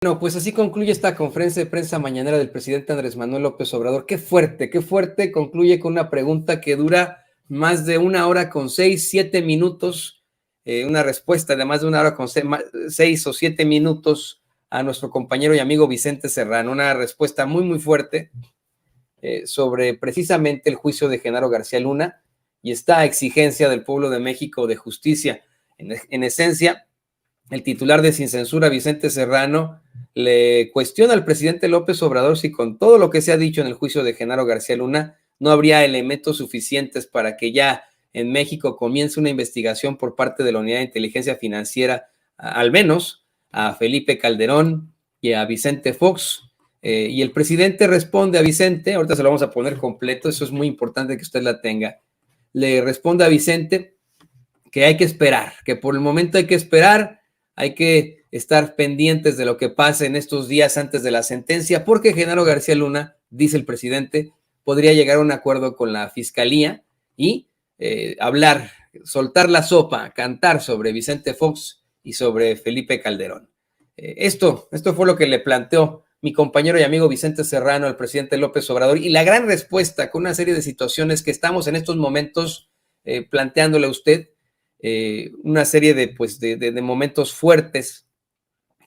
Bueno, pues así concluye esta conferencia de prensa mañanera del presidente Andrés Manuel López Obrador. Qué fuerte, concluye con una pregunta que dura más de 1 hora con 6, 7 minutos, una respuesta de más de 1 hora con 6 o 7 minutos a nuestro compañero y amigo Vicente Serrano, una respuesta muy fuerte sobre precisamente el juicio de Genaro García Luna y esta exigencia del pueblo de México de justicia. En esencia, el titular de Sin Censura, Vicente Serrano, le cuestiona al presidente López Obrador si con todo lo que se ha dicho en el juicio de Genaro García Luna no habría elementos suficientes para que ya en México comience una investigación por parte de la Unidad de Inteligencia Financiera, al menos a Felipe Calderón y a Vicente Fox. Y el presidente responde a Vicente, ahorita se lo vamos a poner completo, eso es muy importante que usted la tenga. Le responde a Vicente que hay que esperar, que por el momento hay que esperar, hay que estar pendientes de lo que pase en estos días antes de la sentencia, porque Genaro García Luna, dice el presidente, podría llegar a un acuerdo con la fiscalía y hablar, soltar la sopa, cantar sobre Vicente Fox y sobre Felipe Calderón. Esto fue lo que le planteó mi compañero y amigo Vicente Serrano al presidente López Obrador, y la gran respuesta con una serie de situaciones que estamos en estos momentos planteándole a usted, una serie de momentos fuertes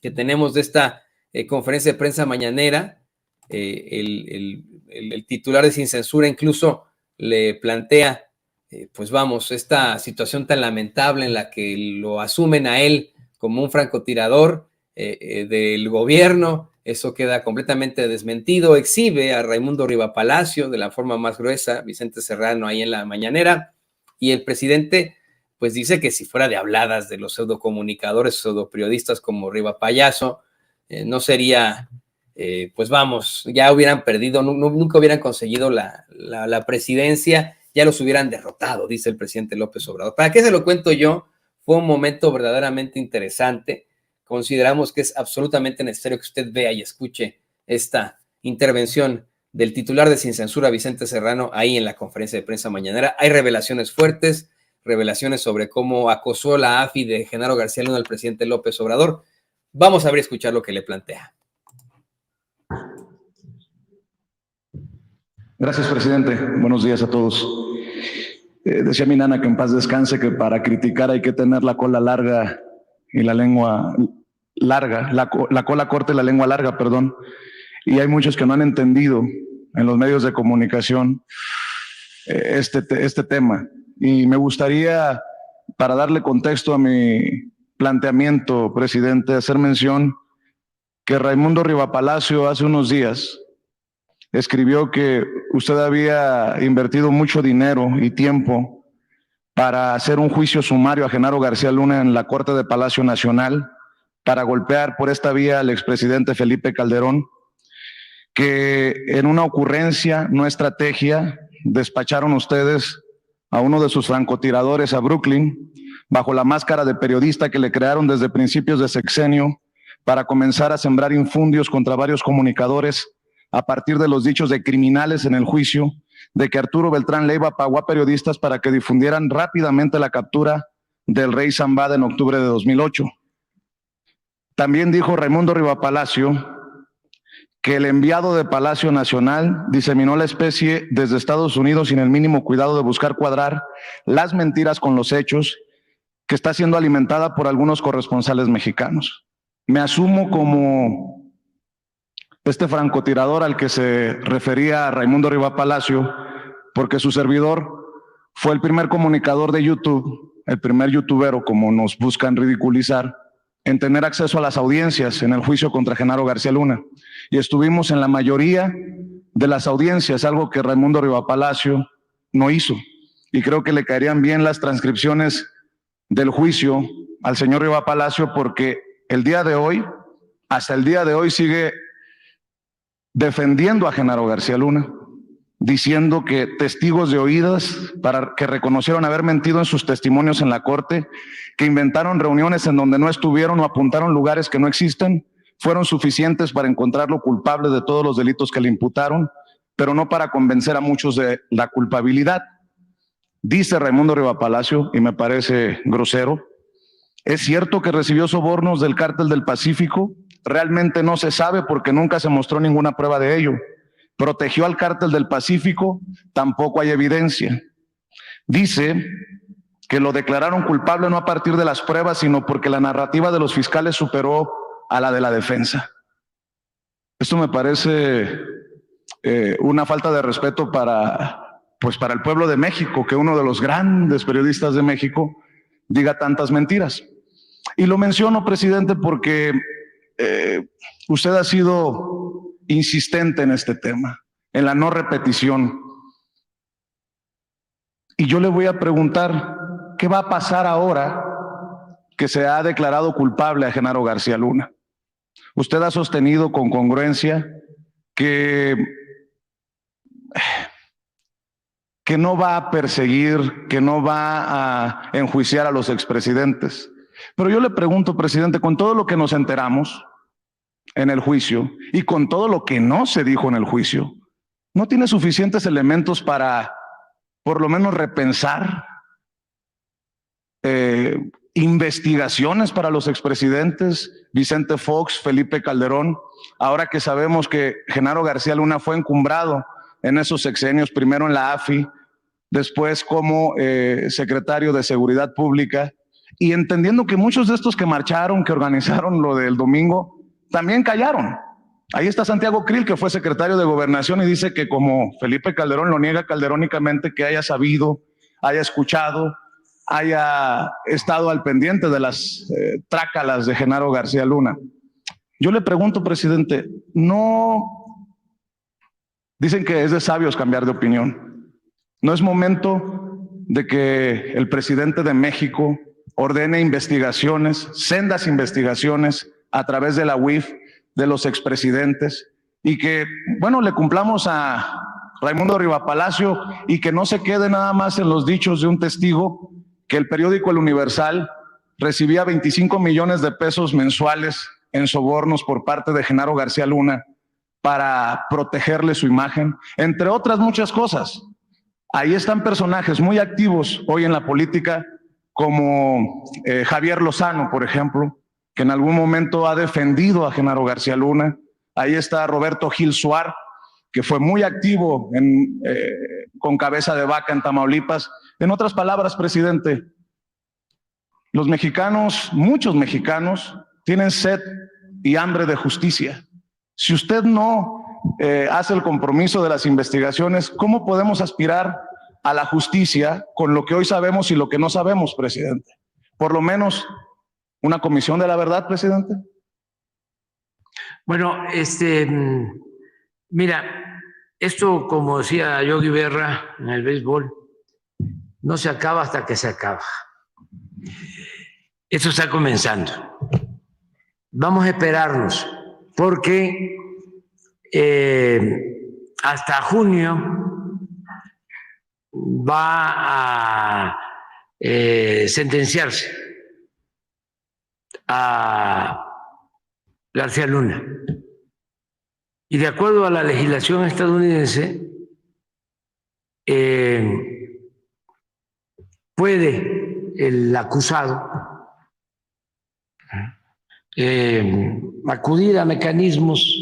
que tenemos de esta conferencia de prensa mañanera. El titular de Sin Censura incluso le plantea, esta situación tan lamentable en la que lo asumen a él como un francotirador del gobierno. Eso queda completamente desmentido. Exhibe a Raimundo Rivapalacio de la forma más gruesa, Vicente Serrano ahí en la mañanera, y el presidente pues dice que si fuera de habladas de los pseudocomunicadores, pseudoperiodistas como Rivapayaso, no sería, ya hubieran perdido, nunca hubieran conseguido la presidencia, ya los hubieran derrotado, dice el presidente López Obrador. ¿Para qué se lo cuento yo? Fue un momento verdaderamente interesante. Consideramos que es absolutamente necesario que usted vea y escuche esta intervención del titular de Sin Censura, Vicente Serrano, ahí en la conferencia de prensa mañanera. Hay revelaciones fuertes, revelaciones sobre cómo acosó la AFI de Genaro García Luna al presidente López Obrador. Vamos a ver y escuchar lo que le plantea. Gracias, presidente. Buenos días a todos. Decía mi nana que en paz descanse, que para criticar hay que tener la cola larga y la lengua larga, la cola corta y la lengua larga, perdón. Y hay muchos que no han entendido en los medios de comunicación este tema. Y me gustaría, para darle contexto a mi planteamiento, presidente, hacer mención que Raimundo Rivapalacio hace unos días escribió que usted había invertido mucho dinero y tiempo para hacer un juicio sumario a Genaro García Luna en la Corte de Palacio Nacional, para golpear por esta vía al expresidente Felipe Calderón, que en una ocurrencia, no estrategia, despacharon ustedes a uno de sus francotiradores a Brooklyn, bajo la máscara de periodista que le crearon desde principios de sexenio, para comenzar a sembrar infundios contra varios comunicadores a partir de los dichos de criminales en el juicio, de que Arturo Beltrán Leiva pagó a periodistas para que difundieran rápidamente la captura del rey Zambada en octubre de 2008. También dijo Raimundo Rivapalacio que el enviado de Palacio Nacional diseminó la especie desde Estados Unidos sin el mínimo cuidado de buscar cuadrar las mentiras con los hechos, que está siendo alimentada por algunos corresponsales mexicanos. Me asumo como este francotirador al que se refería Raimundo Rivapalacio, porque su servidor fue el primer comunicador de YouTube, el primer youtubero, como nos buscan ridiculizar, en tener acceso a las audiencias en el juicio contra Genaro García Luna. Y estuvimos en la mayoría de las audiencias, algo que Raimundo Rivapalacio no hizo. Y creo que le caerían bien las transcripciones del juicio al señor Rivapalacio, porque el día de hoy, hasta el día de hoy, sigue defendiendo a Genaro García Luna, diciendo que testigos de oídas que reconocieron haber mentido en sus testimonios en la corte, que inventaron reuniones en donde no estuvieron o apuntaron lugares que no existen, fueron suficientes para encontrarlo culpable de todos los delitos que le imputaron, pero no para convencer a muchos de la culpabilidad. Dice Raimundo Rivapalacio, y me parece grosero, ¿es cierto que recibió sobornos del Cártel del Pacífico realmente no se sabe porque nunca se mostró ninguna prueba de ello. Protegió al Cártel del Pacífico, tampoco hay evidencia. Dice que lo declararon culpable no a partir de las pruebas, sino porque la narrativa de los fiscales superó a la de la defensa. Esto me parece una falta de respeto para el pueblo de México, que uno de los grandes periodistas de México diga tantas mentiras. Y lo menciono, presidente, porque usted ha sido insistente en este tema, en la no repetición. Y yo le voy a preguntar, ¿qué va a pasar ahora que se ha declarado culpable a Genaro García Luna? Usted ha sostenido con congruencia que no va a perseguir, que no va a enjuiciar a los expresidentes. Pero yo le pregunto, presidente, con todo lo que nos enteramos en el juicio y con todo lo que no se dijo en el juicio, ¿no tiene suficientes elementos para por lo menos repensar investigaciones para los expresidentes Vicente Fox, Felipe Calderón, ahora que sabemos que Genaro García Luna fue encumbrado en esos sexenios, primero en la AFI, después como secretario de Seguridad Pública, y entendiendo que muchos de estos que marcharon, que organizaron lo del domingo, también callaron. Ahí está Santiago Krill, que fue secretario de Gobernación, y dice que como Felipe Calderón lo niega calderónicamente, que haya sabido, haya escuchado, haya estado al pendiente de las trácalas de Genaro García Luna. Yo le pregunto, presidente, ¿no dicen que es de sabios cambiar de opinión? ¿No es momento de que el presidente de México ordene investigaciones, sendas investigaciones a través de la UIF de los expresidentes y que, bueno, le cumplamos a Raimundo Rivapalacio y que no se quede nada más en los dichos de un testigo que el periódico El Universal recibía 25 millones de pesos mensuales en sobornos por parte de Genaro García Luna para protegerle su imagen, entre otras muchas cosas? Ahí están personajes muy activos hoy en la política, como Javier Lozano, por ejemplo, que en algún momento ha defendido a Genaro García Luna. Ahí está Roberto Gil Suar, que fue muy activo con Cabeza de Vaca en Tamaulipas. En otras palabras, presidente, los mexicanos, muchos mexicanos, tienen sed y hambre de justicia. Si usted no hace el compromiso de las investigaciones, ¿cómo podemos aspirar a la justicia con lo que hoy sabemos y lo que no sabemos, presidente? Por lo menos una comisión de la verdad, presidente. Bueno, mira, esto, como decía Yogi Berra en el béisbol, no se acaba hasta que se acaba. Esto está comenzando. Vamos a esperarnos, porque hasta junio va a sentenciarse a García Luna. Y de acuerdo a la legislación estadounidense, puede el acusado acudir a mecanismos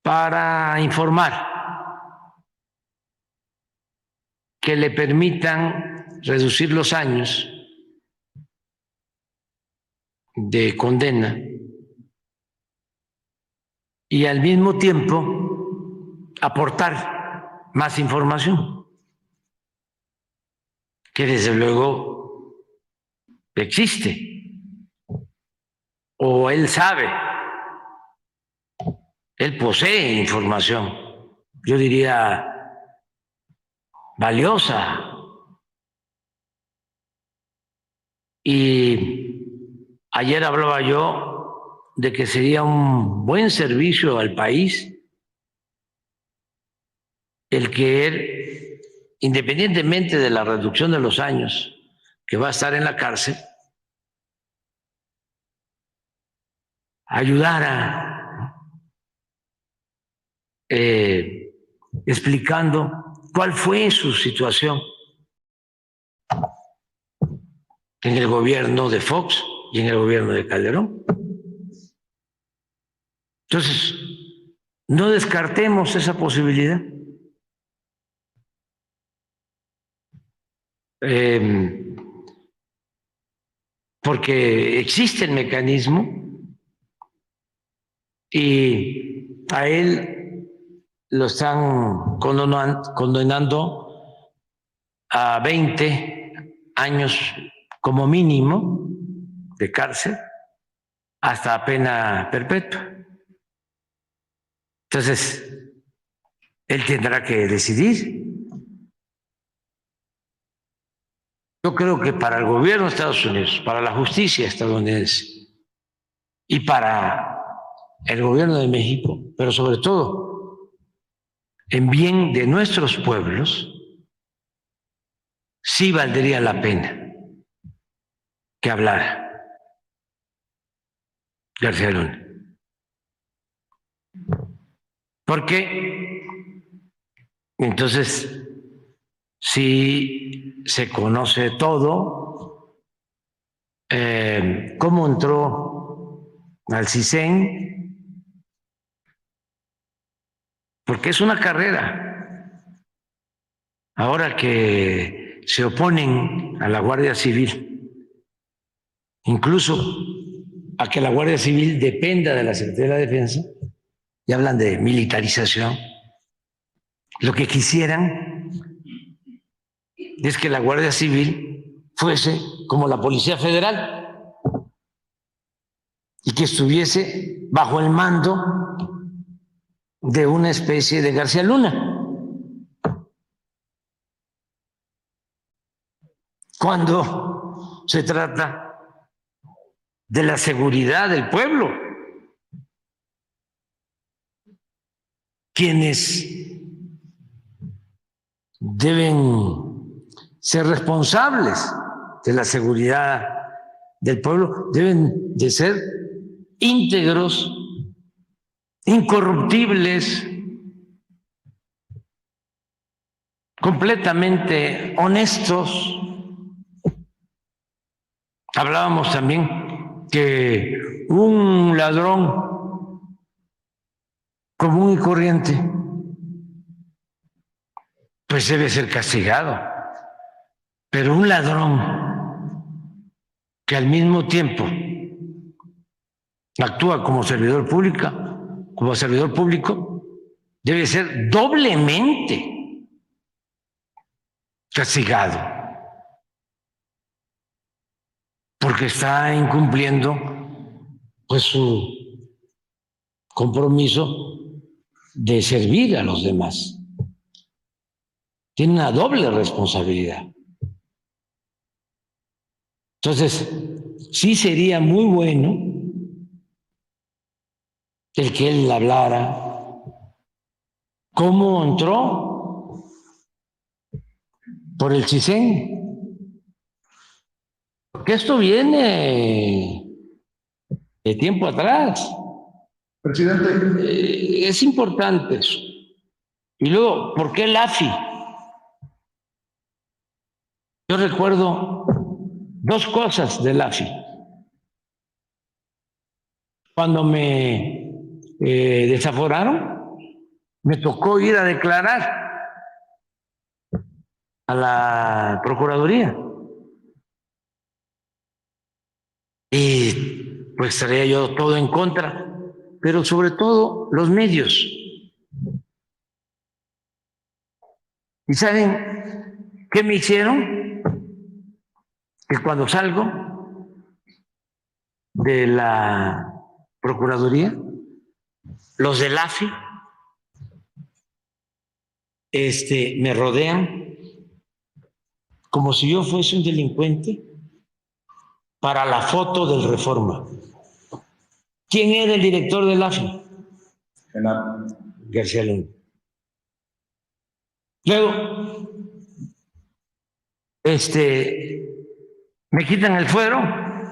para informar que le permitan reducir los años de condena y al mismo tiempo aportar más información, que desde luego existe, o él sabe, él posee información, yo diría valiosa, y ayer hablaba yo de que sería un buen servicio al país el que él, independientemente de la reducción de los años que va a estar en la cárcel, ayudara explicando cuál fue su situación en el gobierno de Fox y en el gobierno de Calderón. Entonces, no descartemos esa posibilidad. Porque existe el mecanismo y a él lo están condenando a 20 años como mínimo de cárcel hasta pena perpetua. Entonces, él tendrá que decidir. Yo creo que para el gobierno de Estados Unidos, para la justicia estadounidense y para el gobierno de México, pero sobre todo en bien de nuestros pueblos, sí valdría la pena que hablara García Luna. Porque entonces, si se conoce todo, cómo entró al CISEN, porque es una carrera. Ahora que se oponen a la Guardia Civil, incluso a que la Guardia Civil dependa de la Secretaría de la Defensa, y hablan de militarización, lo que quisieran es que la Guardia Civil fuese como la Policía Federal y que estuviese bajo el mando de una especie de García Luna. Cuando se trata de la seguridad del pueblo, quienes deben ser responsables de la seguridad del pueblo deben de ser íntegros, incorruptibles, completamente honestos. Hablábamos también que un ladrón común y corriente pues debe ser castigado, pero un ladrón que al mismo tiempo actúa como servidor público, debe ser doblemente castigado, porque está incumpliendo pues su compromiso de servir a los demás. Tiene una doble responsabilidad. Entonces, sí sería muy bueno el que él hablara cómo entró por el CISEN, porque esto viene de tiempo atrás. Presidente. Es importante eso. Y luego, ¿por qué el AFI? Yo recuerdo dos cosas del AFI. Cuando me desaforaron, me tocó ir a declarar a la Procuraduría. Y pues traía yo todo en contra, pero sobre todo los medios. ¿Y saben qué me hicieron? Que cuando salgo de la Procuraduría, los del AFI me rodean como si yo fuese un delincuente para la foto del Reforma. ¿Quién era el director del AFI? García Luna. Luego, me quitan el fuero,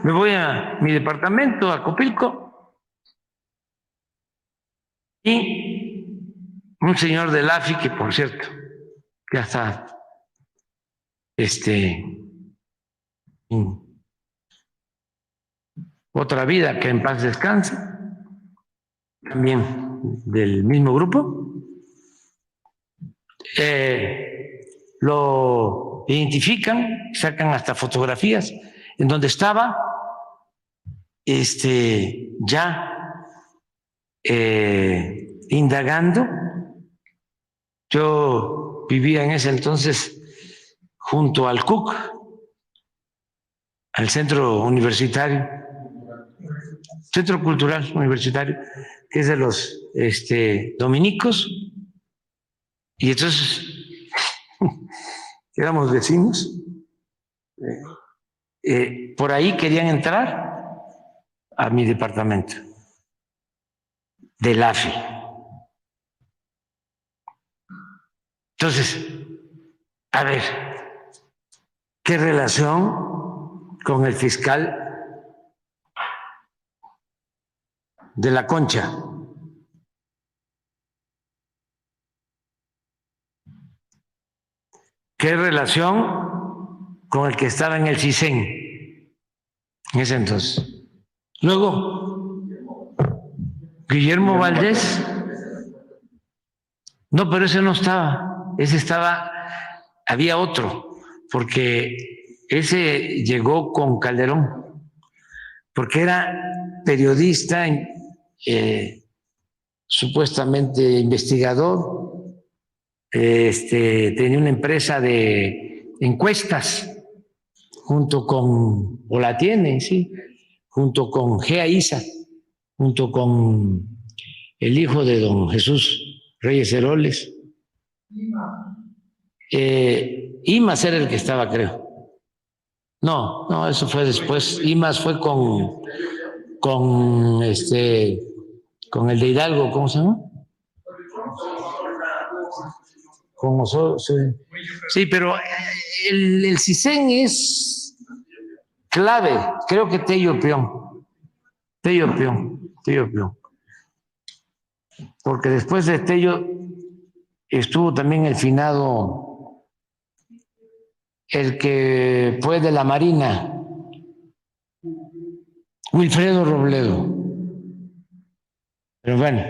me voy a mi departamento, a Copilco, y un señor del AFI, que por cierto, ya está, otra vida, que en paz descanse, también del mismo grupo, lo identifican, sacan hasta fotografías en donde estaba ya indagando. Yo vivía en ese entonces junto al CUC, al Centro Universitario, Centro Cultural Universitario, que es de los dominicos, y entonces éramos vecinos. Por ahí querían entrar a mi departamento del AFI. Entonces, a ver, ¿qué relación con el fiscal de la Concha? ¿Qué relación con el que estaba en el CISEN en ese entonces? Luego, Guillermo Valdés. No, pero ese no estaba. Ese estaba, había otro, porque ese llegó con Calderón, porque era periodista, supuestamente investigador, tenía una empresa de encuestas junto con, o la tiene, sí, junto con Gea Isa, junto con el hijo de don Jesús Reyes Heroles. Imas era el que estaba, creo. No, eso fue después. Imas fue con el de Hidalgo, ¿cómo se llama? Sí, pero el CISEN es clave. Creo que Tello Pion. Porque después de Tello estuvo también el finado, el que fue de la Marina, Wilfredo Robledo. Pero bueno,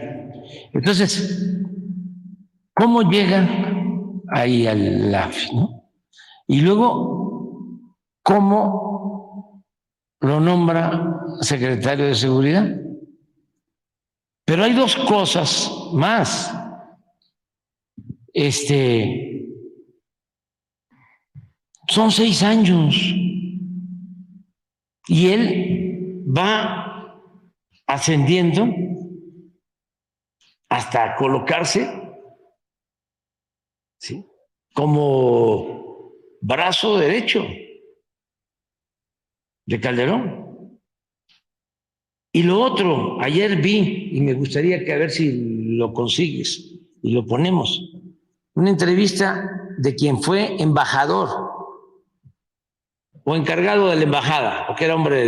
entonces, ¿cómo llegan ahí al AFI, ¿no? Y luego, ¿cómo lo nombra secretario de Seguridad? Pero hay dos cosas más. Son 6 años y él va ascendiendo hasta colocarse, ¿sí?, como brazo derecho de Calderón. Y lo otro, ayer vi, y me gustaría que a ver si lo consigues y lo ponemos, una entrevista de quien fue embajador o encargado de la embajada, porque era hombre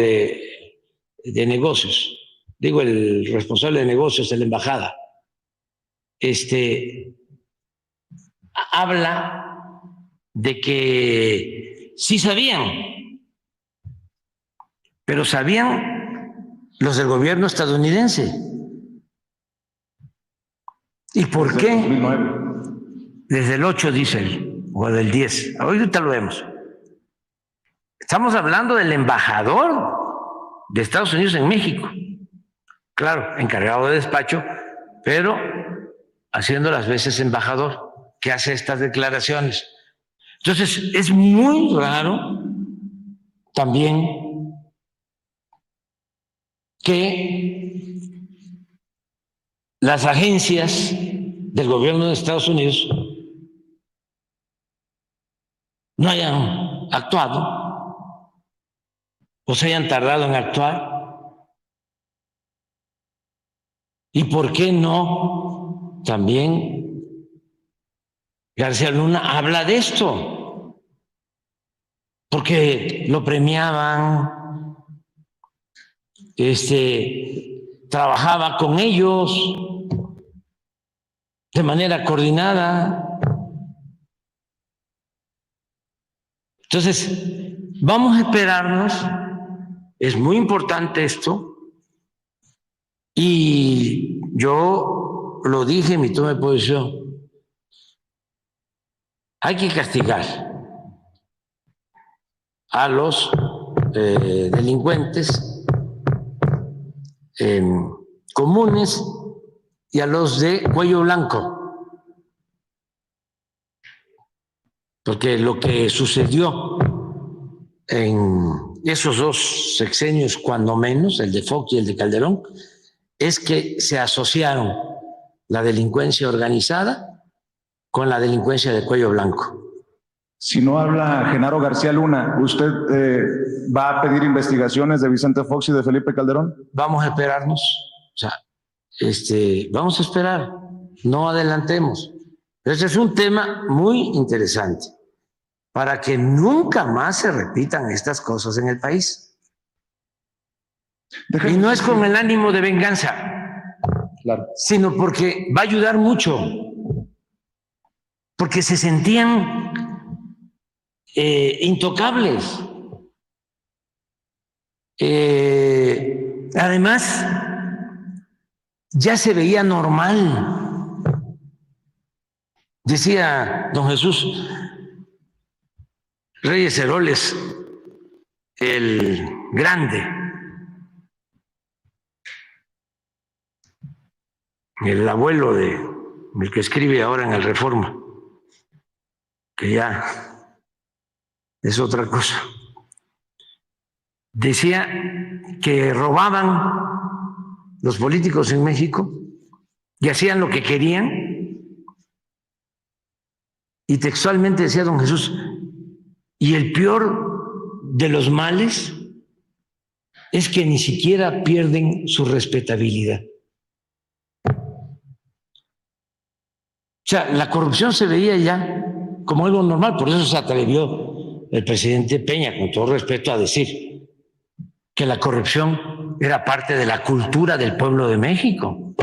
de negocios, digo, el responsable de negocios de la embajada. Habla de que sí sabían, pero sabían los del gobierno estadounidense. ¿Y por qué? 2009. Desde el 8, dice él, o del 10. Ahorita lo vemos. Estamos hablando del embajador de Estados Unidos en México. Claro, encargado de despacho, pero haciendo las veces embajador, que hace estas declaraciones. Entonces, es muy raro también que las agencias del gobierno de Estados Unidos no hayan actuado o se hayan tardado en actuar. ¿Y por qué no también García Luna habla de esto? Porque lo premiaban, trabajaba con ellos de manera coordinada. Entonces, vamos a esperarnos, es muy importante esto, y yo lo dije en mi toma de posición, hay que castigar a los delincuentes comunes y a los de cuello blanco, porque lo que sucedió en esos dos sexenios, cuando menos, el de Fox y el de Calderón, es que se asociaron la delincuencia organizada con la delincuencia de cuello blanco. Si no habla Genaro García Luna, ¿usted va a pedir investigaciones de Vicente Fox y de Felipe Calderón? Vamos a esperarnos, o sea, vamos a esperar, no adelantemos. Este es un tema muy interesante para que nunca más se repitan estas cosas en el país. Y no es con el ánimo de venganza, claro, sino porque va a ayudar mucho, porque se sentían intocables. Además, ya se veía normal. Decía don Jesús Reyes Heroles, el grande, el abuelo del que escribe ahora en el Reforma, que ya es otra cosa. Decía que robaban los políticos en México y hacían lo que querían. Y textualmente decía don Jesús, y el peor de los males es que ni siquiera pierden su respetabilidad. O sea, la corrupción se veía ya como algo normal, por eso se atrevió el presidente Peña, con todo respeto, a decir que la corrupción era parte de la cultura del pueblo de México.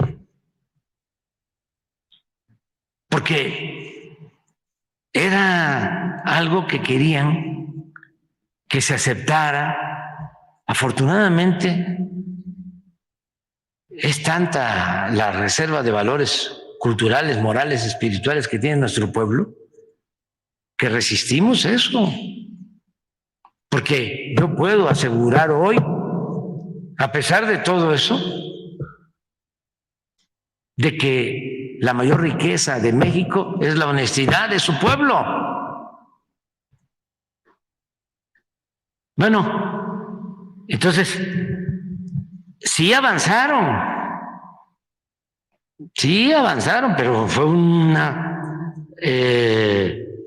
Porque era algo que querían que se aceptara. Afortunadamente, es tanta la reserva de valores culturales, morales, espirituales que tiene nuestro pueblo, que resistimos eso. Porque yo puedo asegurar hoy, a pesar de todo eso, de que la mayor riqueza de México es la honestidad de su pueblo. Bueno, entonces, sí avanzaron, pero fue una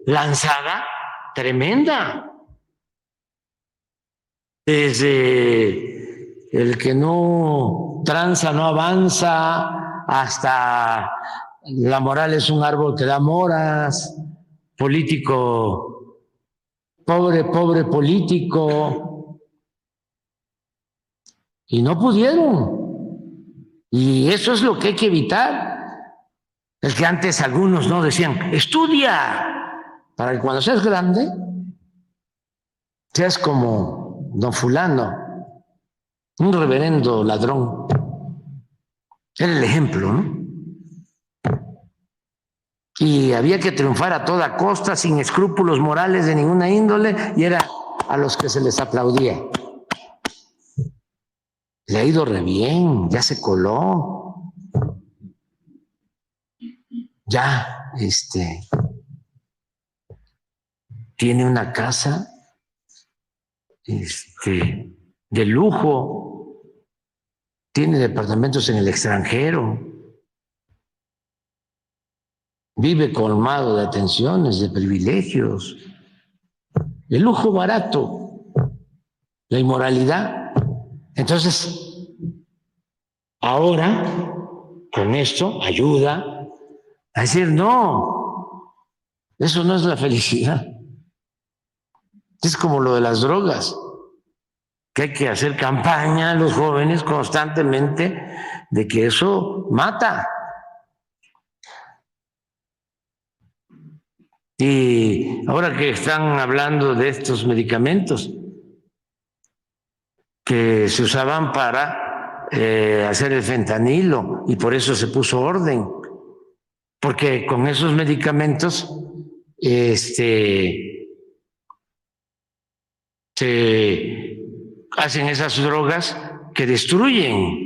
lanzada tremenda. Desde el que no tranza, no avanza, hasta la moral es un árbol que da moras, político, pobre político, y no pudieron. Y eso es lo que hay que evitar. El que antes algunos no decían, estudia, para que cuando seas grande, seas como don fulano, un reverendo ladrón. Era el ejemplo, ¿no? Y había que triunfar a toda costa, sin escrúpulos morales de ninguna índole, y era a los que se les aplaudía. Le ha ido re bien, ya se coló. Ya, tiene una casa, de lujo, tiene departamentos en el extranjero, vive colmado de atenciones, de privilegios, el lujo barato, la inmoralidad. Entonces, ahora, con esto, ayuda a decir, no, eso no es la felicidad. Es como lo de las drogas, que hay que hacer campaña a los jóvenes constantemente de que eso mata. Y ahora que están hablando de estos medicamentos que se usaban para hacer el fentanilo y por eso se puso orden, porque con esos medicamentos se hacen esas drogas que destruyen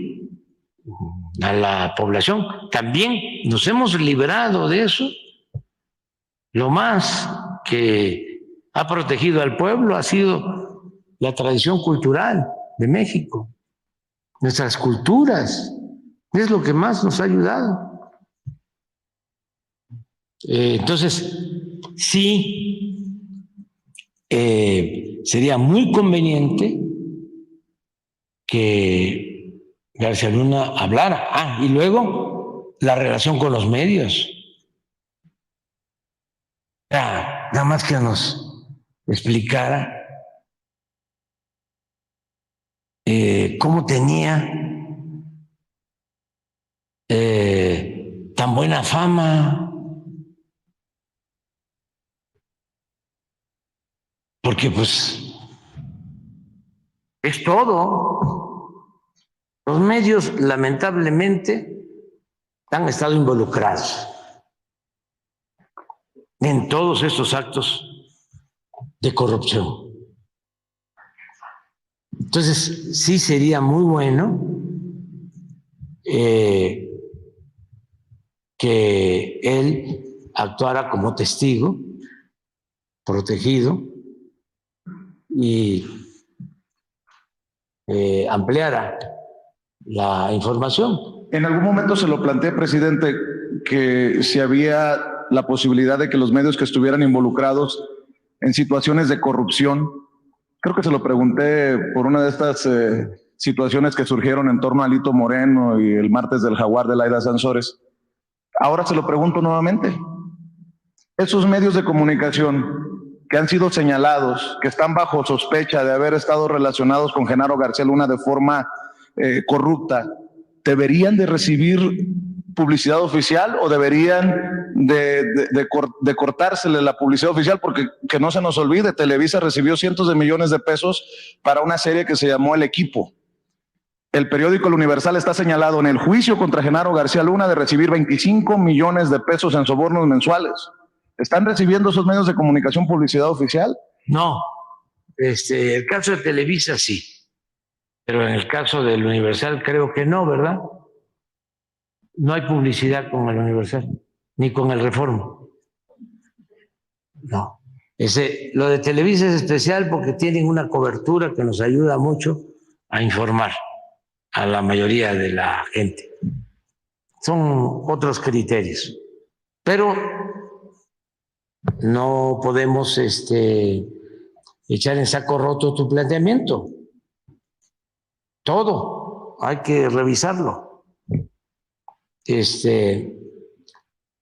a la población. También nos hemos librado de eso. Lo más que ha protegido al pueblo ha sido la tradición cultural de México, nuestras culturas, es lo que más nos ha ayudado. Entonces, sí, sería muy conveniente que García Luna hablara. Y luego la relación con los medios. Nada más que nos explicara cómo tenía tan buena fama, porque pues es todo. Los medios lamentablemente han estado involucrados en todos estos actos de corrupción. Entonces, sí sería muy bueno que él actuara como testigo, protegido, y ampliara la información. En algún momento se lo planteé, presidente, que si había la posibilidad de que los medios que estuvieran involucrados en situaciones de corrupción, creo que se lo pregunté por una de estas situaciones que surgieron en torno a Alito Moreno y el martes del Jaguar de Laida Sansores. Ahora se lo pregunto nuevamente. Esos medios de comunicación que han sido señalados, que están bajo sospecha de haber estado relacionados con Genaro García Luna de forma corrupta, ¿deberían de recibir publicidad oficial o deberían de cortársele la publicidad oficial? Porque que no se nos olvide, Televisa recibió cientos de millones de pesos para una serie que se llamó El Equipo. El periódico El Universal está señalado en el juicio contra Genaro García Luna de recibir 25 millones de pesos en sobornos mensuales. ¿Están recibiendo esos medios de comunicación publicidad oficial? No, el caso de Televisa sí, pero en el caso del Universal creo que no, ¿verdad? No hay publicidad con el Universal, ni con el Reforma. No. Lo de Televisa es especial porque tienen una cobertura que nos ayuda mucho a informar a la mayoría de la gente. Son otros criterios. Pero no podemos echar en saco roto tu planteamiento. Todo hay que revisarlo.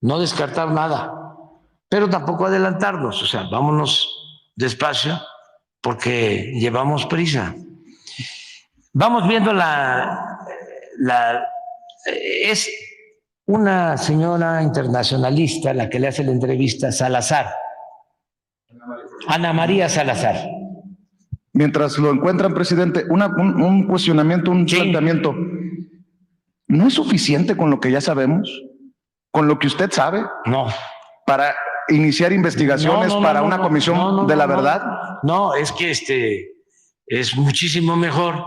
No descartar nada, pero tampoco adelantarnos. O sea, vámonos despacio porque llevamos prisa. Vamos viendo es una señora internacionalista la que le hace la entrevista a Salazar, Ana María Salazar. Mientras lo encuentran, presidente, un cuestionamiento, un planteamiento. ¿No es suficiente con lo que ya sabemos? ¿Con lo que usted sabe? No. ¿Para iniciar investigaciones para una comisión de la verdad? No, es que es muchísimo mejor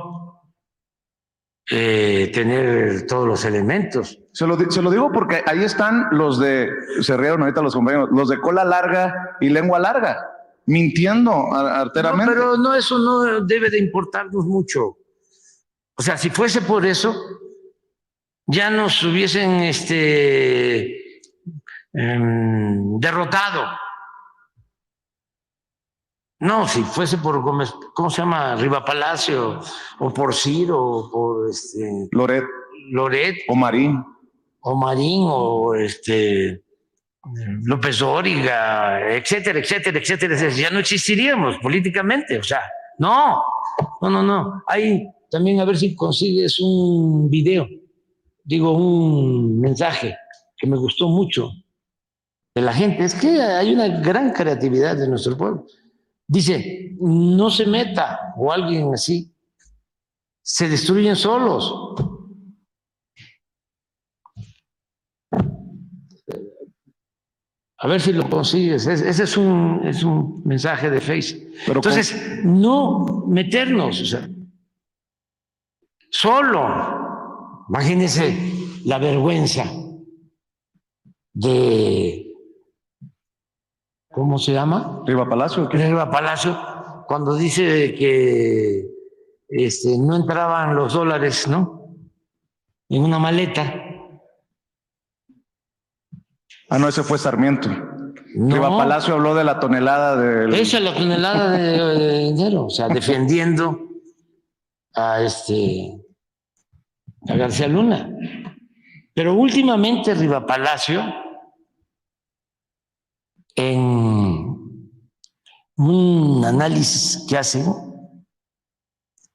tener todos los elementos. Se lo digo porque ahí están los se rieron ahorita los compañeros, los de cola larga y lengua larga, mintiendo arteramente. No, pero no, eso no debe de importarnos mucho. O sea, si fuese por eso, ya nos hubiesen derrotado. No, si fuese por Gómez, ¿cómo se llama? Riva Palacio, o por Ciro, o por Loret, o Marín, o López Dóriga, etcétera, etcétera, etcétera, ya no existiríamos políticamente. O sea, no. Ahí también a ver si consigues un video, un mensaje que me gustó mucho de la gente. Es que hay una gran creatividad de nuestro pueblo. Dice, no se meta, o alguien así, se destruyen solos. A ver si lo consigues. Ese es un mensaje de Face. Pero entonces, no meternos, o sea, solo. Imagínense la vergüenza de, ¿cómo se llama? Riva Palacio. Riva Palacio, cuando dice que no entraban los dólares, ¿no? En una maleta. Ah, no, ese fue Sarmiento. No, Riva Palacio habló de la tonelada de... esa es la tonelada de dinero, o sea, defendiendo a García Luna. Pero últimamente Riva Palacio, en un análisis que hacen,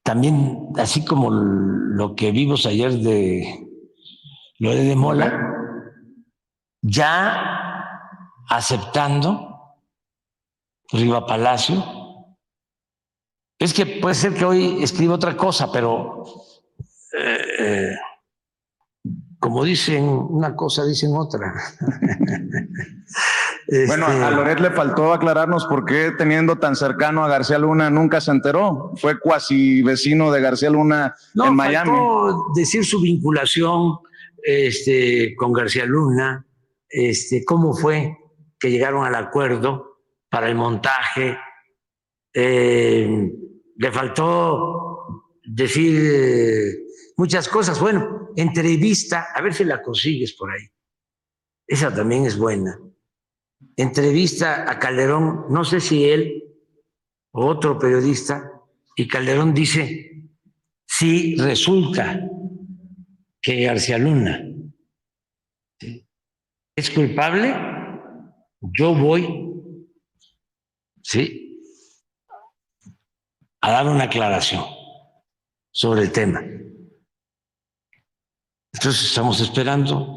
también así como lo que vimos ayer de lo de Mola, ya aceptando Riva Palacio. Es que puede ser que hoy escriba otra cosa, pero como dicen una cosa, dicen otra. Bueno, a Loret le faltó aclararnos por qué, teniendo tan cercano a García Luna, nunca se enteró. Fue cuasi vecino de García Luna en Miami. Faltó decir su vinculación con García Luna, cómo fue que llegaron al acuerdo para el montaje. Le faltó decir muchas cosas. Bueno, entrevista, a ver si la consigues por ahí. Esa también es buena. Entrevista a Calderón, no sé si él o otro periodista, y Calderón dice, si resulta que García Luna es culpable, yo voy, ¿sí?, a dar una aclaración sobre el tema. Entonces estamos esperando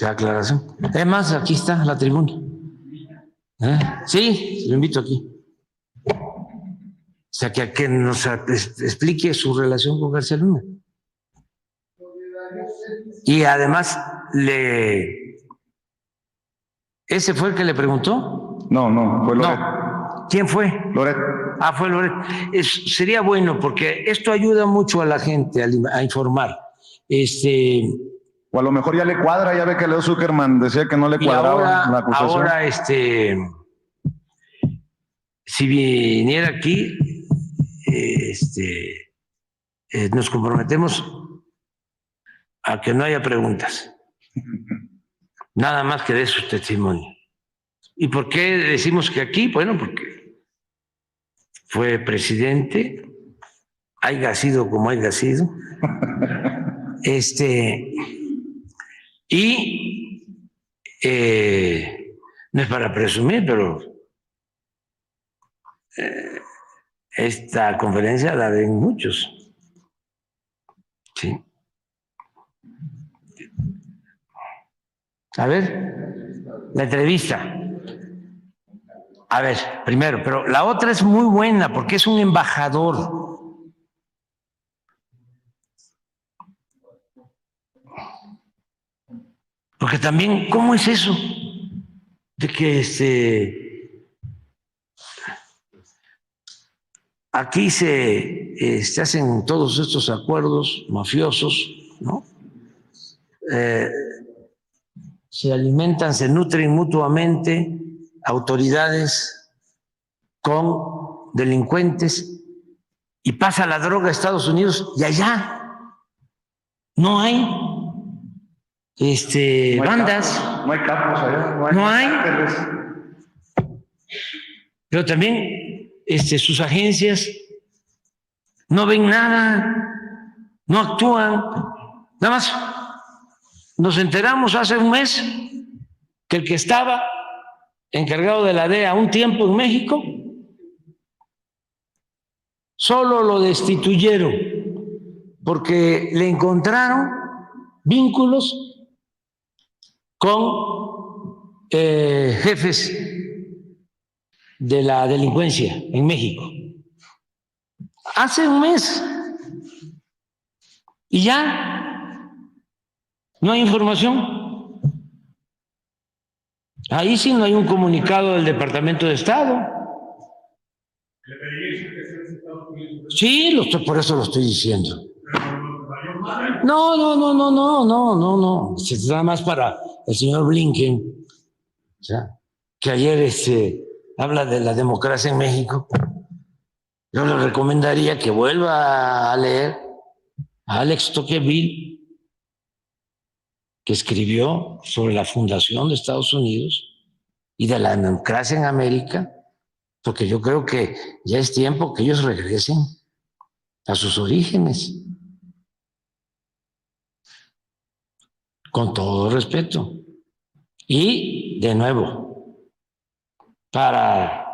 la aclaración. Además, aquí está la tribuna. Sí, lo invito aquí. O sea, que nos explique su relación con García Luna. Y además, ¿ese fue el que le preguntó? No, fue Loret. No. ¿Quién fue? Loret. Ah, fue Loret. Sería bueno porque esto ayuda mucho a la gente a informar. O a lo mejor ya le cuadra, ya ve que Leo Zuckerman decía que no le cuadraba la acusación. Ahora, si viniera aquí, nos comprometemos a que no haya preguntas. Nada más que dé su testimonio. ¿Y por qué decimos que aquí? Bueno, porque fue presidente, haya sido como haya sido. Y no es para presumir, pero esta conferencia la ven muchos. Sí. A ver, la entrevista. A ver, primero, pero la otra es muy buena porque es un embajador. Porque también, ¿cómo es eso? De que aquí se hacen todos estos acuerdos mafiosos, ¿no? Se alimentan, se nutren mutuamente autoridades con delincuentes y pasa la droga a Estados Unidos y allá no hay bandas. No hay capos allá. No hay. Pero también sus agencias no ven nada, no actúan. Nada más nos enteramos hace un mes que el que estaba encargado de la DEA un tiempo en México, solo lo destituyeron porque le encontraron vínculos con jefes de la delincuencia en México. hace un mes. Y ya no hay información. Ahí sí no hay un comunicado del Departamento de Estado. Sí, por eso lo estoy diciendo. No. Es nada más para el señor Blinken, o sea, que ayer habla de la democracia en México. Yo le recomendaría que vuelva a leer a Alex Tocqueville, que escribió sobre la fundación de Estados Unidos y de la democracia en América, porque yo creo que ya es tiempo que ellos regresen a sus orígenes, con todo respeto. Y, de nuevo, para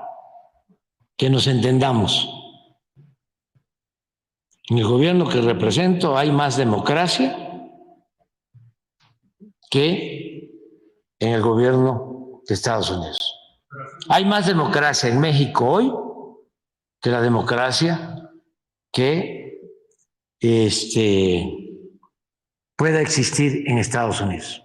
que nos entendamos, en el gobierno que represento hay más democracia que en el gobierno de Estados Unidos. Hay más democracia en México hoy que la democracia que pueda existir en Estados Unidos.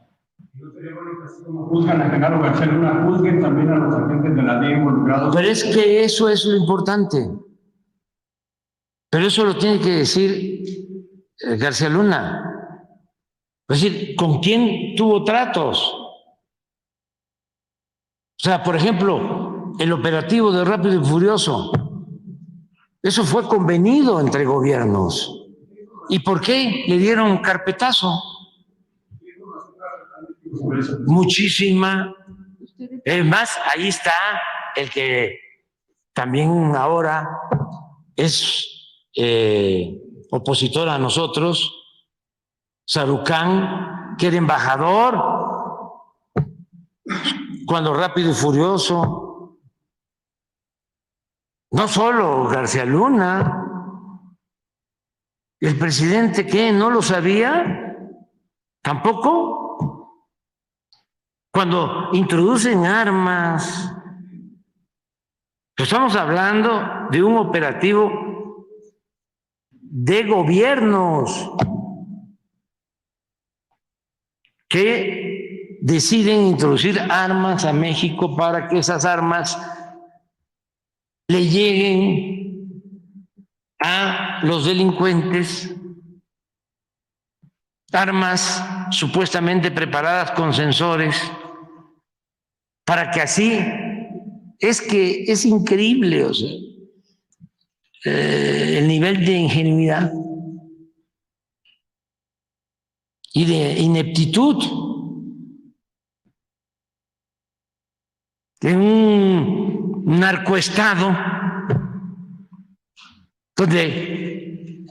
¿No sería bueno que así como juzgan a Genaro García Luna, juzguen también a los agentes de la DEA involucrados? Pero es que eso es lo importante. Pero eso lo tiene que decir García Luna. Es decir, ¿con quién tuvo tratos? O sea, por ejemplo, el operativo de Rápido y Furioso, eso fue convenido entre gobiernos. ¿Y por qué le dieron carpetazo? Muchísima. Es más, ahí está el que también ahora es opositor a nosotros, Sarucán, que era embajador cuando Rápido y Furioso. No solo García Luna. ¿El presidente qué? ¿No lo sabía? ¿Tampoco? Cuando introducen armas, estamos hablando de un operativo de gobiernos que deciden introducir armas a México para que esas armas le lleguen a los delincuentes, armas supuestamente preparadas con sensores, para que así, es que es increíble, o sea, el nivel de ingenuidad y de ineptitud de un narcoestado donde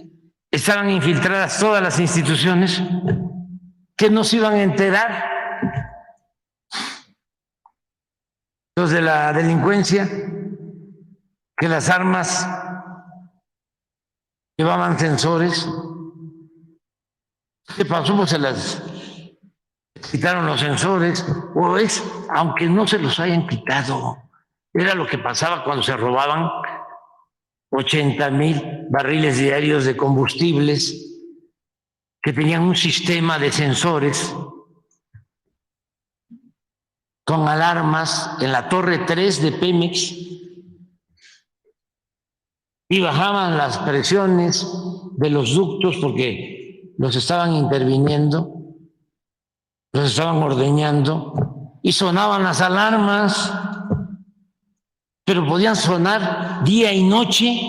estaban infiltradas todas las instituciones, que no se iban a enterar los de la delincuencia que las armas llevaban sensores. ¿Qué pasó? Pues se las quitaron los sensores, o es, aunque no se los hayan quitado, era lo que pasaba cuando se robaban 80,000 barriles diarios de combustibles que tenían un sistema de sensores con alarmas en la torre 3 de Pemex y bajaban las presiones de los ductos porque los estaban interviniendo, los estaban ordeñando y sonaban las alarmas, pero podían sonar día y noche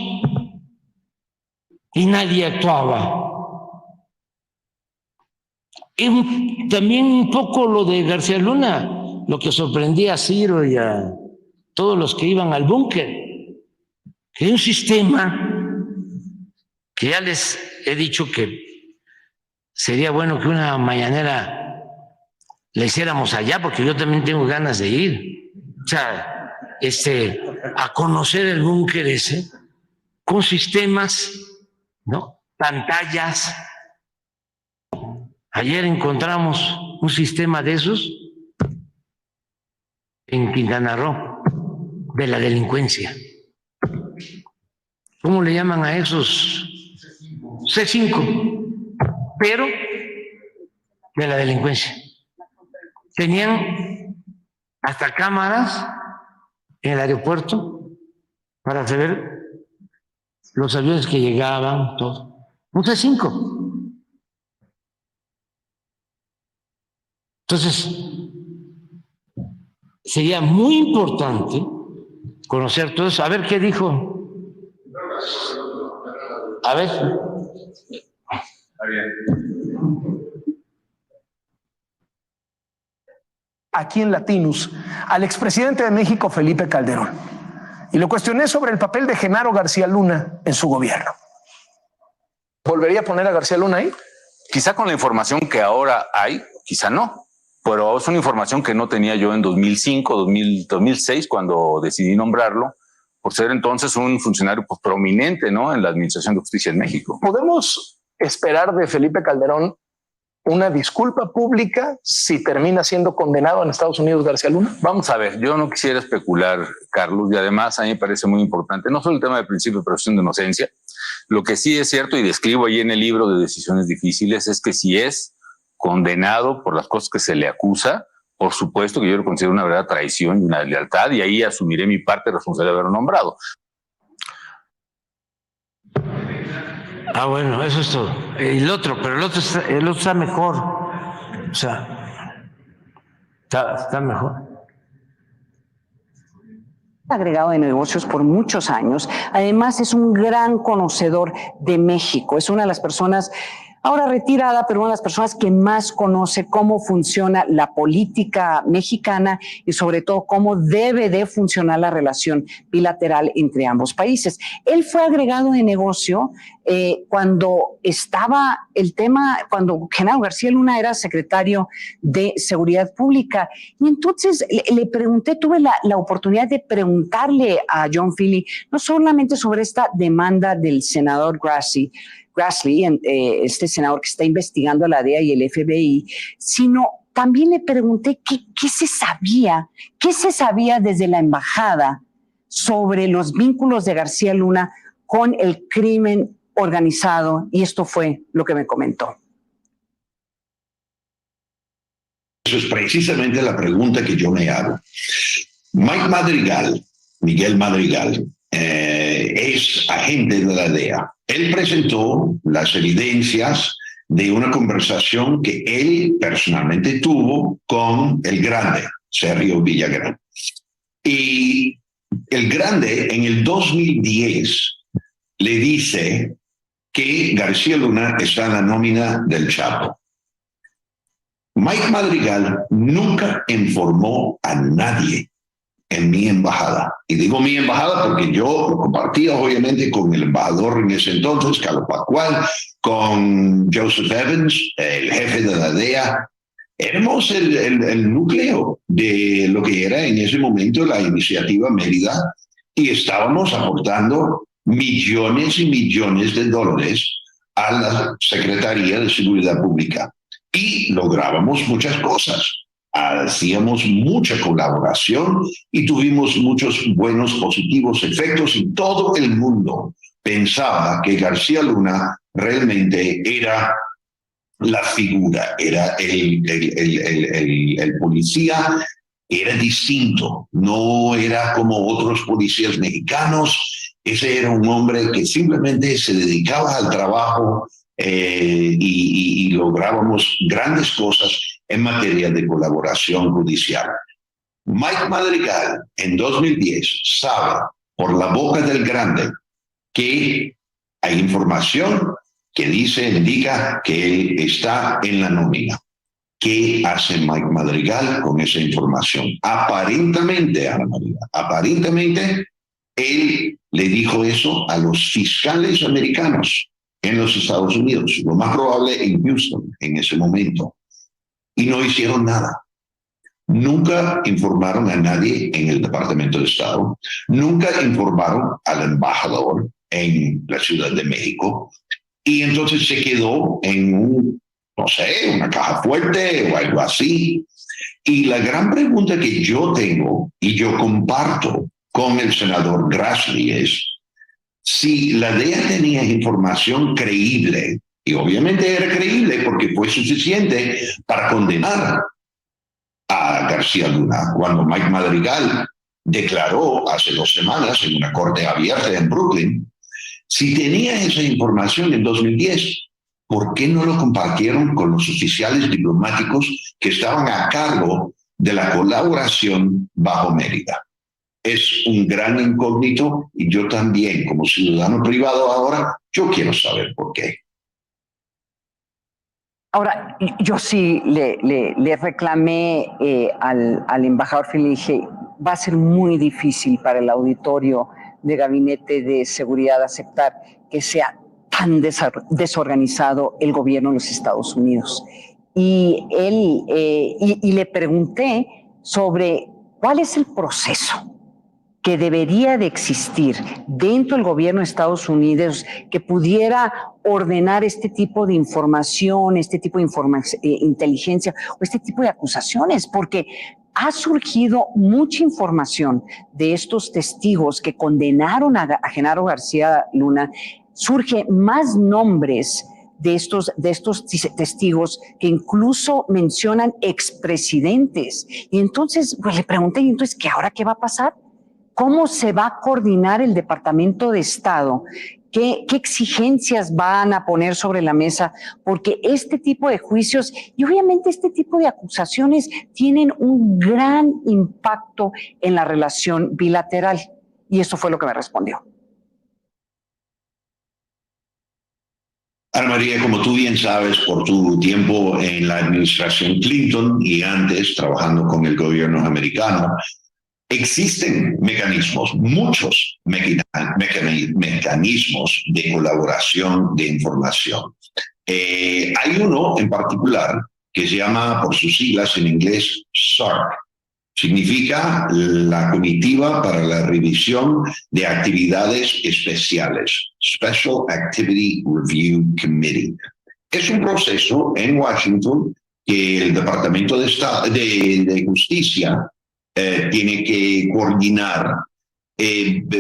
y nadie actuaba. Y también un poco lo de García Luna, lo que sorprendía a Ciro y a todos los que iban al búnker, que hay un sistema que ya les he dicho que sería bueno que una mañanera la hiciéramos allá, porque yo también tengo ganas de ir, o sea, a conocer el búnker ese, con sistemas, ¿no? Pantallas. Ayer encontramos un sistema de esos en Quintana Roo, de la delincuencia. ¿cómo le llaman a esos? C5, pero de la delincuencia. Tenían hasta cámaras en el aeropuerto para saber los aviones que llegaban, todo. Un C5. Entonces, sería muy importante conocer todo eso. A ver qué dijo. A ver. Está bien. Aquí en Latinus al expresidente de México, Felipe Calderón, y lo cuestioné sobre el papel de Genaro García Luna en su gobierno. ¿Volvería a poner a García Luna ahí? Quizá con la información que ahora hay, quizá no, pero es una información que no tenía yo en 2005, 2006, cuando decidí nombrarlo, por ser entonces un funcionario pues, prominente, ¿no?, en la Administración de Justicia en México. ¿Podemos esperar de Felipe Calderón una disculpa pública si termina siendo condenado en Estados Unidos García Luna? Vamos a ver, yo no quisiera especular, Carlos, y además a mí me parece muy importante, no solo el tema del principio de presunción de inocencia, lo que sí es cierto y describo ahí en el libro de Decisiones Difíciles es que si es condenado por las cosas que se le acusa, por supuesto que yo lo considero una verdadera traición y una deslealtad, y ahí asumiré mi parte responsable de haberlo nombrado. Ah, bueno, eso es todo. El otro está mejor. O sea, está mejor. Agregado de negocios por muchos años. Además, es un gran conocedor de México. Es una de las personas, ahora retirada, pero una de las personas que más conoce cómo funciona la política mexicana y sobre todo cómo debe de funcionar la relación bilateral entre ambos países. Él fue agregado de negocio cuando estaba el tema, cuando Genaro García Luna era secretario de Seguridad Pública. Y entonces le pregunté, tuve la oportunidad de preguntarle a John Philly, no solamente sobre esta demanda del senador Grassley, este senador que está investigando a la DEA y el FBI, sino también le pregunté qué se sabía desde la embajada sobre los vínculos de García Luna con el crimen organizado, y esto fue lo que me comentó. Eso es precisamente la pregunta que yo me hago. Miguel Madrigal, es agente de la DEA. Él presentó las evidencias de una conversación que él personalmente tuvo con el Grande, Sergio Villagrán. Y el Grande en el 2010 le dice que García Luna está en la nómina del Chapo. Mike Madrigal nunca informó a nadie en mi embajada. Y digo mi embajada porque yo lo compartía obviamente con el embajador en ese entonces, Carlos Pascual, con Joseph Evans, el jefe de la DEA. Éramos el núcleo de lo que era en ese momento la iniciativa Mérida y estábamos aportando millones y millones de dólares a la Secretaría de Seguridad Pública y lográbamos muchas cosas. Hacíamos mucha colaboración y tuvimos muchos buenos, positivos efectos y todo el mundo pensaba que García Luna realmente era la figura, era el policía, era distinto, no era como otros policías mexicanos. Ese era un hombre que simplemente se dedicaba al trabajo y lográbamos grandes cosas en materia de colaboración judicial. Mike Madrigal en 2010 sabe por la boca del Grande que hay información que indica que él está en la nómina. ¿Qué hace Mike Madrigal con esa información? Aparentemente, Ana María, él le dijo eso a los fiscales americanos en los Estados Unidos, lo más probable en Houston en ese momento, y no hicieron nada. Nunca informaron a nadie en el Departamento de Estado, nunca informaron al embajador en la Ciudad de México, y entonces se quedó en una caja fuerte o algo así. Y la gran pregunta que yo tengo y yo comparto con el senador Grassley es, si la DEA tenía información creíble, y obviamente era creíble porque fue suficiente para condenar a García Luna, cuando Mike Madrigal declaró hace 2 semanas en una corte abierta en Brooklyn, si tenía esa información en 2010, ¿por qué no lo compartieron con los oficiales diplomáticos que estaban a cargo de la colaboración bajo Mérida? Es un gran incógnito y yo también, como ciudadano privado ahora, yo quiero saber por qué. Ahora, yo sí le reclamé al embajador Felipe, dije, va a ser muy difícil para el auditorio de Gabinete de Seguridad aceptar que sea tan desorganizado el gobierno de los Estados Unidos. Y le pregunté sobre cuál es el proceso que debería de existir dentro del gobierno de Estados Unidos que pudiera ordenar este tipo de información, este tipo de inteligencia o este tipo de acusaciones, porque ha surgido mucha información de estos testigos que condenaron a Genaro García Luna, surge más nombres de estos testigos que incluso mencionan expresidentes. Y entonces, pues le pregunté, ¿y entonces ahora qué va a pasar? ¿Cómo se va a coordinar el Departamento de Estado? ¿Qué exigencias van a poner sobre la mesa? Porque este tipo de juicios y obviamente este tipo de acusaciones tienen un gran impacto en la relación bilateral. Y eso fue lo que me respondió. Ana María, como tú bien sabes, por tu tiempo en la administración Clinton y antes trabajando con el gobierno americano, existen mecanismos, muchos mecanismos de colaboración de información. Hay uno en particular que se llama, por sus siglas en inglés, SARC. Significa la Comitiva para la Revisión de Actividades Especiales, Special Activity Review Committee. Es un proceso en Washington que el Departamento de Justicia tiene que coordinar.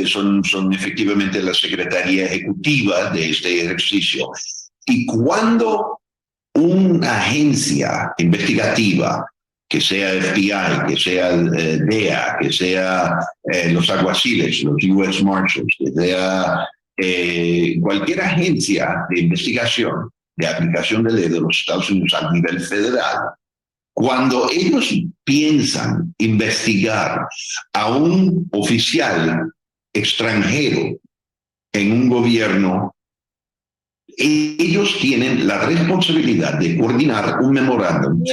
Son efectivamente la Secretaría Ejecutiva de este ejercicio. Y cuando una agencia investigativa, que sea FBI, que sea DEA, que sea los alguaciles, los U.S. Marshals, que sea cualquier agencia de investigación, de aplicación de ley de los Estados Unidos a nivel federal, cuando ellos piensan investigar a un oficial extranjero en un gobierno, ellos tienen la responsabilidad de coordinar un memorándum.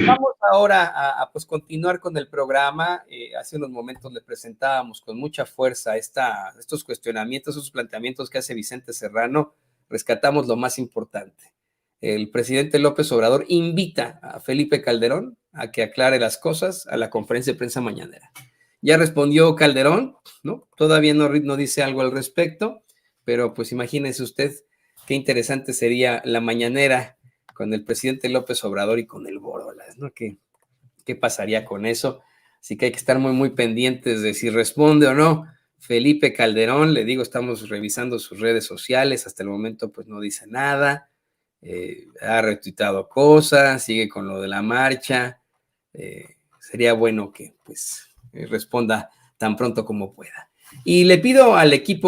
Vamos ahora a pues, continuar con el programa. Hace unos momentos le presentábamos con mucha fuerza estos cuestionamientos, esos planteamientos que hace Vicente Serrano. Rescatamos lo más importante. El presidente López Obrador invita a Felipe Calderón a que aclare las cosas a la conferencia de prensa mañanera. Ya respondió Calderón, ¿no? Todavía no dice algo al respecto, pero pues imagínese usted qué interesante sería la mañanera con el presidente López Obrador y con el Borolas, ¿no? ¿Qué pasaría con eso? Así que hay que estar muy, muy pendientes de si responde o no Felipe Calderón. Le digo, estamos revisando sus redes sociales, hasta el momento pues no dice nada. Ha retuitado cosas, sigue con lo de la marcha. Sería bueno que pues responda tan pronto como pueda. Y le pido al equipo